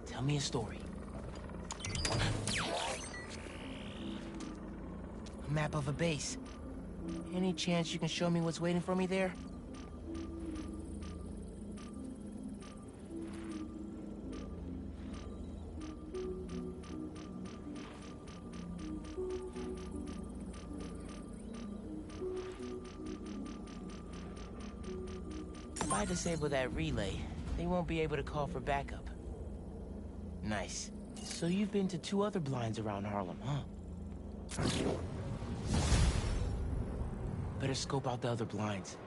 Tell me a story. A map of a base. Any chance you can show me what's waiting for me there? If I disable that relay, they won't be able to call for backup. Nice. So you've been to 2 other blinds around Harlem, huh? Better scope out the other blinds.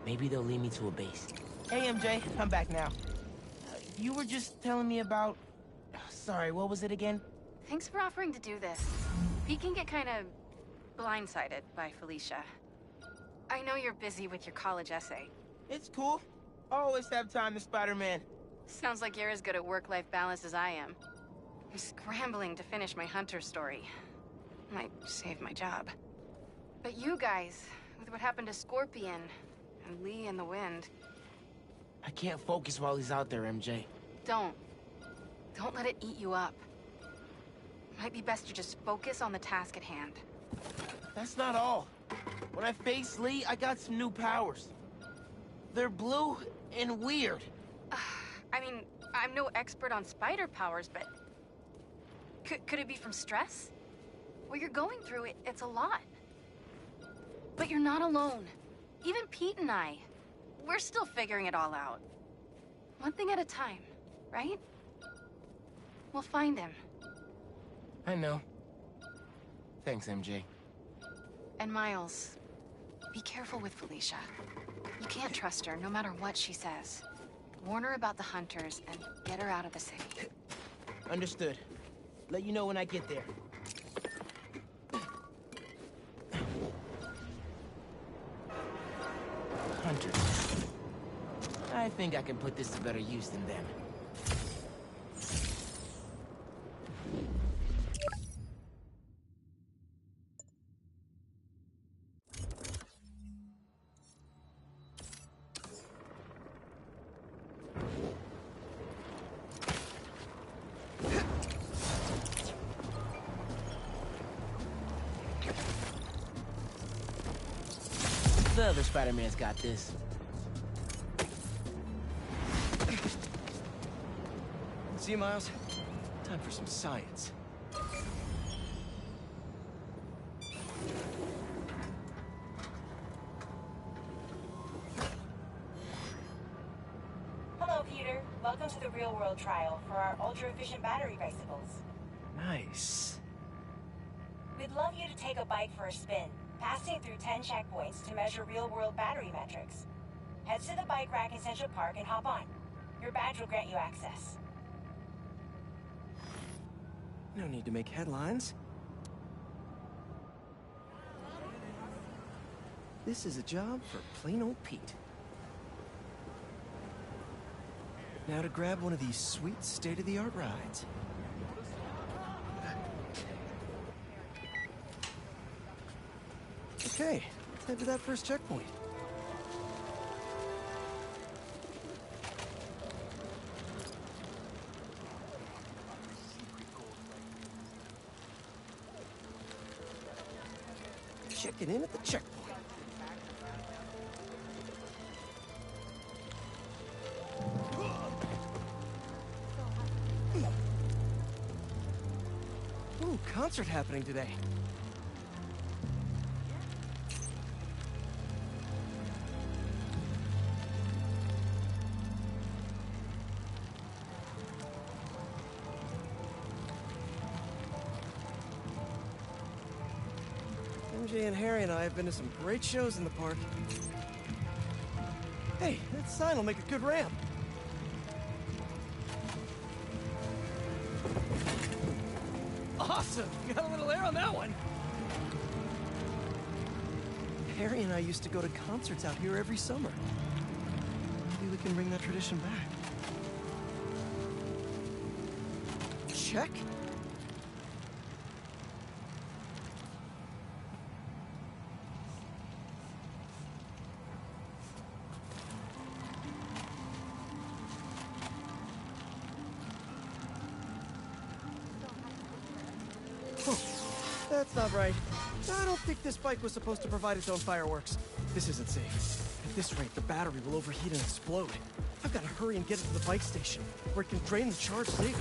Maybe they'll lead me to a base. Hey, MJ, I'm back now. You were just telling me about... Sorry, what was it again? Thanks for offering to do this. Pete can get kind of blindsided by Felicia. I know you're busy with your college essay. It's cool. Always have time to Spider-Man. Sounds like you're as good at work-life balance as I am. I'm scrambling to finish my Hunter story. Might save my job. But you guys, with what happened to Scorpion, and Lee and the Wind... I can't focus while he's out there, MJ. Don't. Don't let it eat you up. Might be best to just focus on the task at hand. That's not all. When I faced Lee, I got some new powers. They're blue and weird. I mean, I'm no expert on spider powers, but... Could it be from stress? What you're going through, it's a lot. But you're not alone. Even Pete and I, we're still figuring it all out. One thing at a time, right? We'll find him. I know. Thanks, MJ. And Miles, be careful with Felicia. You can't trust her, no matter what she says. Warn her about the Hunters and get her out of the city. Understood. Let you know when I get there. Hunters. I think I can put this to better use than them. The other Spider-Man's got this. See, Miles? Time for some science. Hello, Peter. Welcome to the real-world trial for our ultra-efficient battery bicycles. Nice. We'd love you to take a bike for a spin, passing through 10 checkpoints to measure real-world battery metrics. Head to the bike rack in Central Park and hop on. Your badge will grant you access. No need to make headlines. This is a job for plain old Pete. Now to grab one of these sweet state-of-the-art rides. Okay, let's head to that first checkpoint. Checking in at the checkpoint. Ooh, concert happening today. MJ and Harry and I have been to some great shows in the park. Hey, that sign will make a good ramp. Awesome! Got a little air on that one. Harry and I used to go to concerts out here every summer. Maybe we can bring that tradition back. Check. That's not right. I don't think this bike was supposed to provide its own fireworks. This isn't safe. At this rate, the battery will overheat and explode. I've got to hurry and get it to the bike station, where it can drain the charge safely.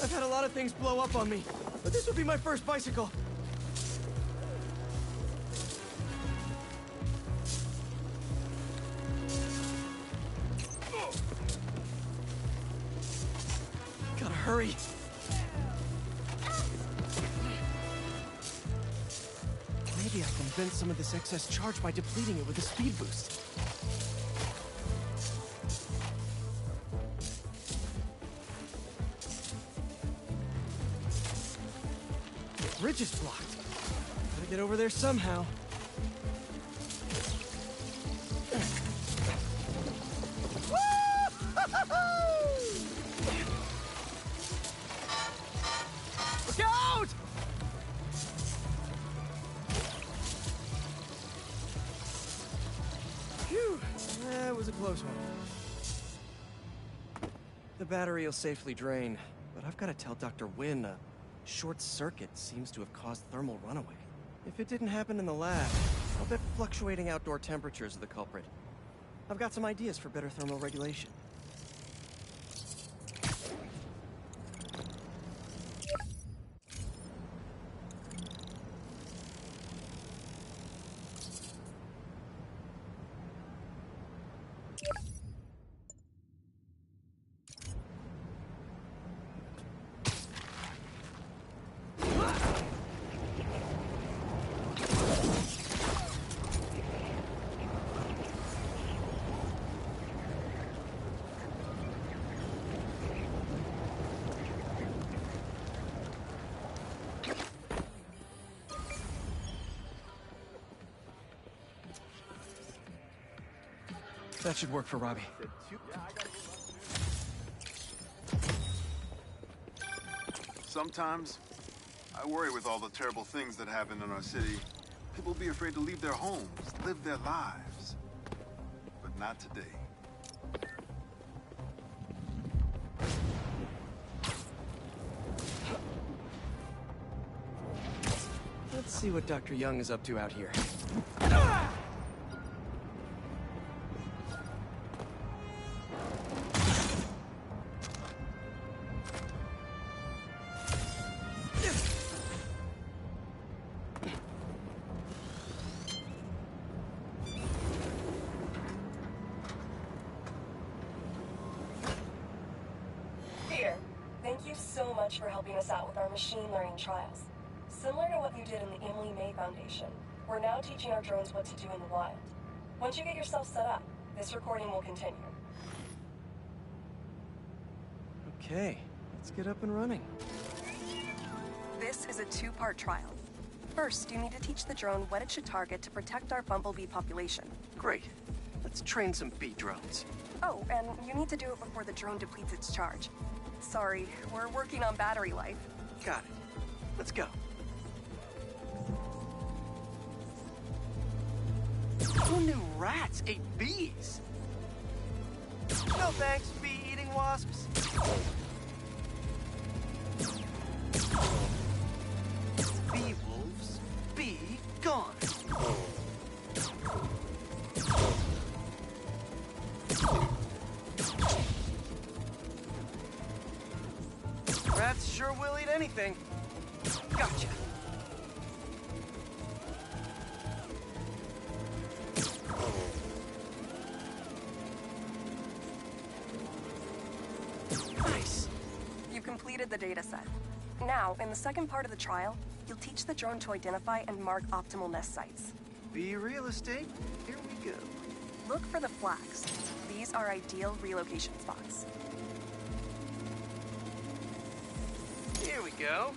I've had a lot of things blow up on me, but this will be my first bicycle. Gotta hurry. Maybe I can vent some of this excess charge by depleting it with a speed boost. The bridge is blocked. Gotta get over there somehow. Look out! Phew, that was a close one. The battery will safely drain, but I've got to tell Dr. Wynn a short circuit seems to have caused thermal runaway. If it didn't happen in the lab, I'll bet fluctuating outdoor temperatures are the culprit. I've got some ideas for better thermal regulation. That should work for Robbie. Sometimes, I worry with all the terrible things that happen in our city. People be afraid to leave their homes, live their lives. But not today. Let's see what Dr. Young is up to out here. much for helping us out with our machine learning trials. Similar to what you did in the Emily May Foundation, we're now teaching our drones what to do in the wild. Once you get yourself set up, this recording will continue. Okay, let's get up and running. This is a two-part trial. First, you need to teach the drone what it should target to protect our bumblebee population. Great. Let's train some bee drones. Oh, and you need to do it before the drone depletes its charge. Sorry, we're working on battery life. Got it. Let's go. Who knew rats ate bees? No thanks, bee-eating wasps. Bee wolves, be gone. Rats sure will eat anything. Gotcha. Nice. You've completed the data set. Now, in the second part of the trial, you'll teach the drone to identify and mark optimal nest sites. Bee real estate, here we go. Look for the flags. These are ideal relocation spots. Here we go.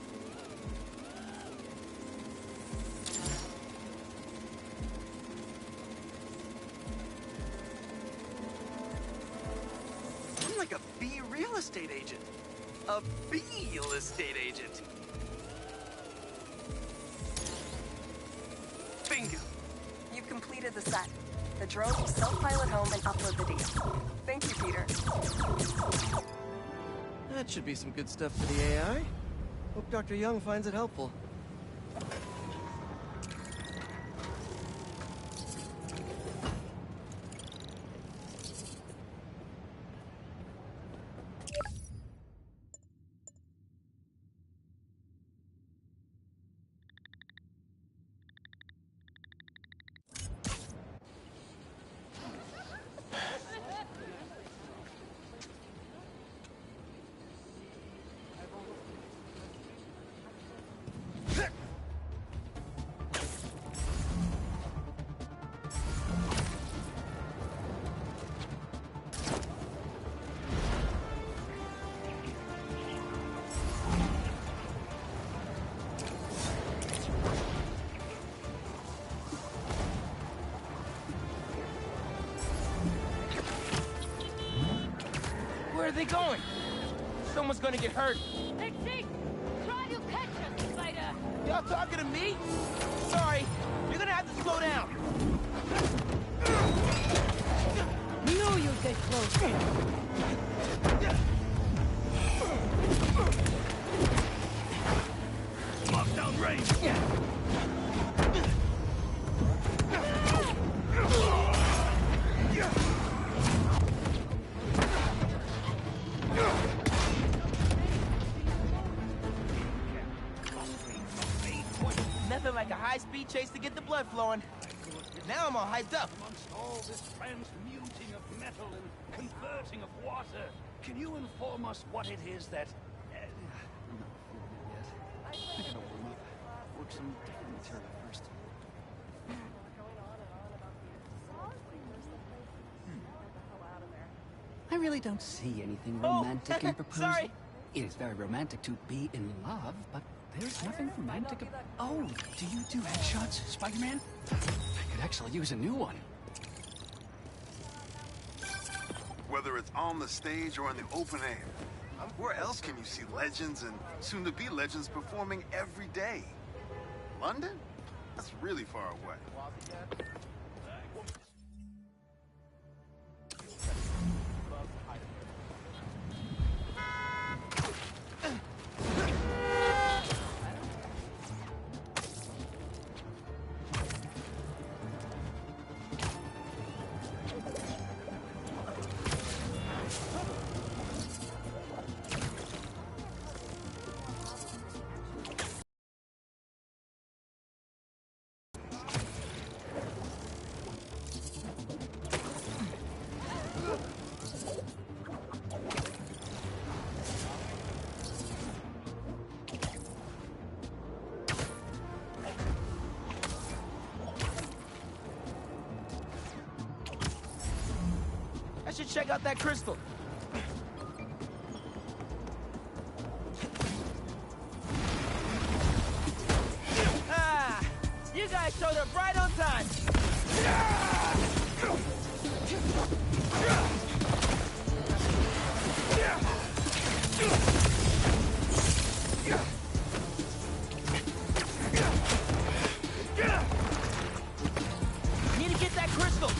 I'm like a bee real estate agent. A bee real estate agent. Bingo. You've completed the set. The drone will self-pilot home and upload the data. Thank you, Peter. That should be some good stuff for the AI. Hope Dr. Young finds it helpful. Where are they going? Someone's gonna get hurt. Hey, Zeke! Try to catch us, Spider! Y'all talking to me? Sorry, you're gonna have to slow down. Knew you'd get close. Lockdown range. Nothing like a high-speed chase to get the blood flowing. Now I'm all hyped up. Amongst all this transmuting of metal and converting of water, can you inform us what it is that... I'm not feeling it yet. I gotta warm up. Work some different material first. I really don't see anything romantic in proposal. Sorry. It is very romantic to be in love, but there's nothing romantic about... Oh, do you do headshots, Spider-Man? I could actually use a new one. Whether it's on the stage or in the open air, where else can you see legends and soon-to-be legends performing every day? London? That's really far away. check out that crystal. Ah! You guys showed up right on time! Need to get that crystal!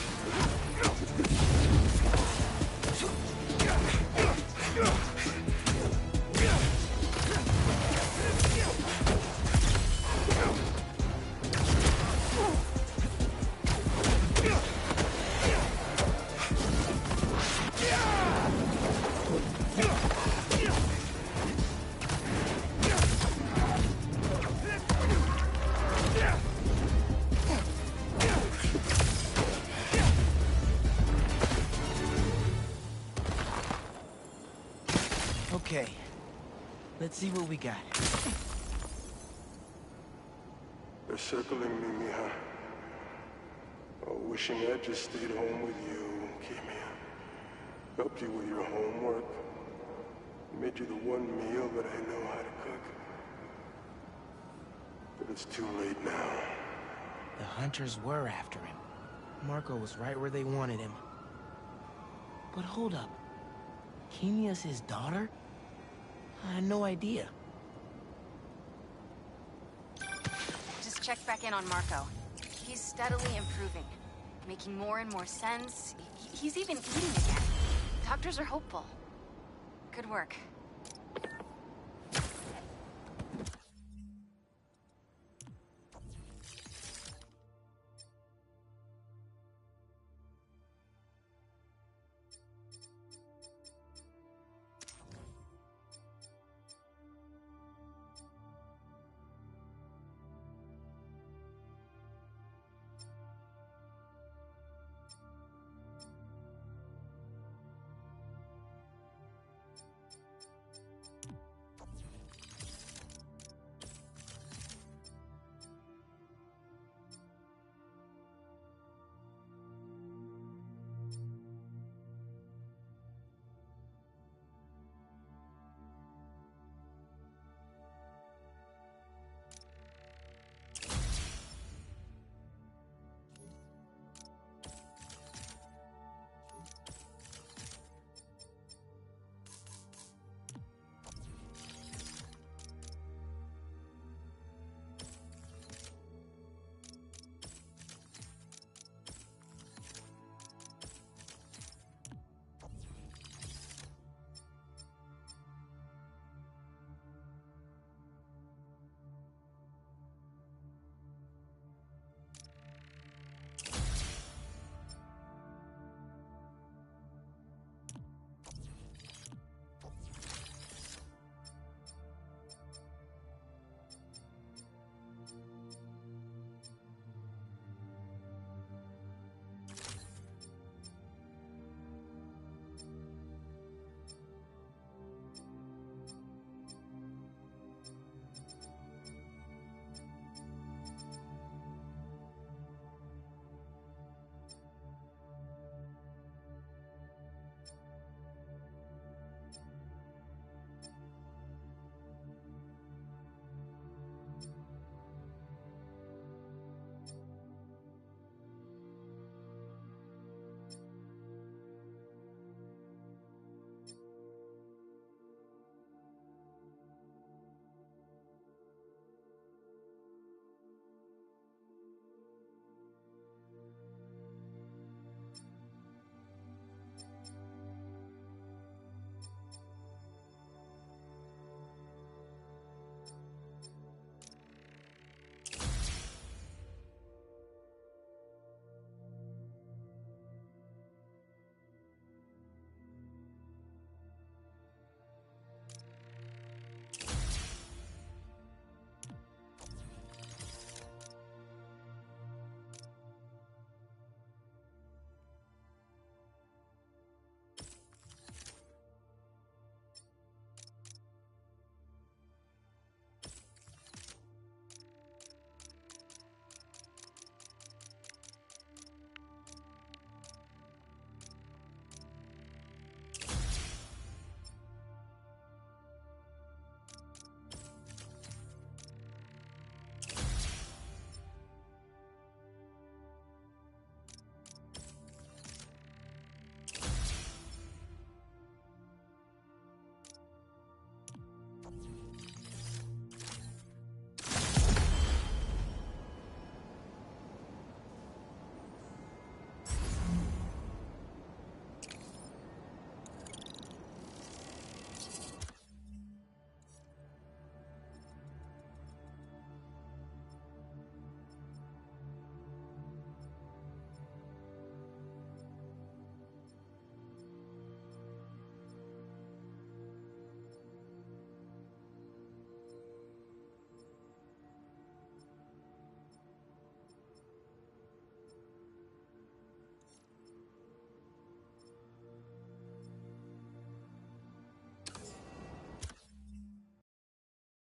Okay, let's see what we got. They're circling me, Mija. Oh, wishing I just stayed home with you, Kimia. Helped you with your homework. Made you the one meal that I know how to cook. But it's too late now. The hunters were after him. Marco was right where they wanted him. But hold up. Kimia's his daughter? I had no idea. Just checked back in on Marco. He's steadily improving, making more and more sense. He's even eating again. Doctors are hopeful. Good work.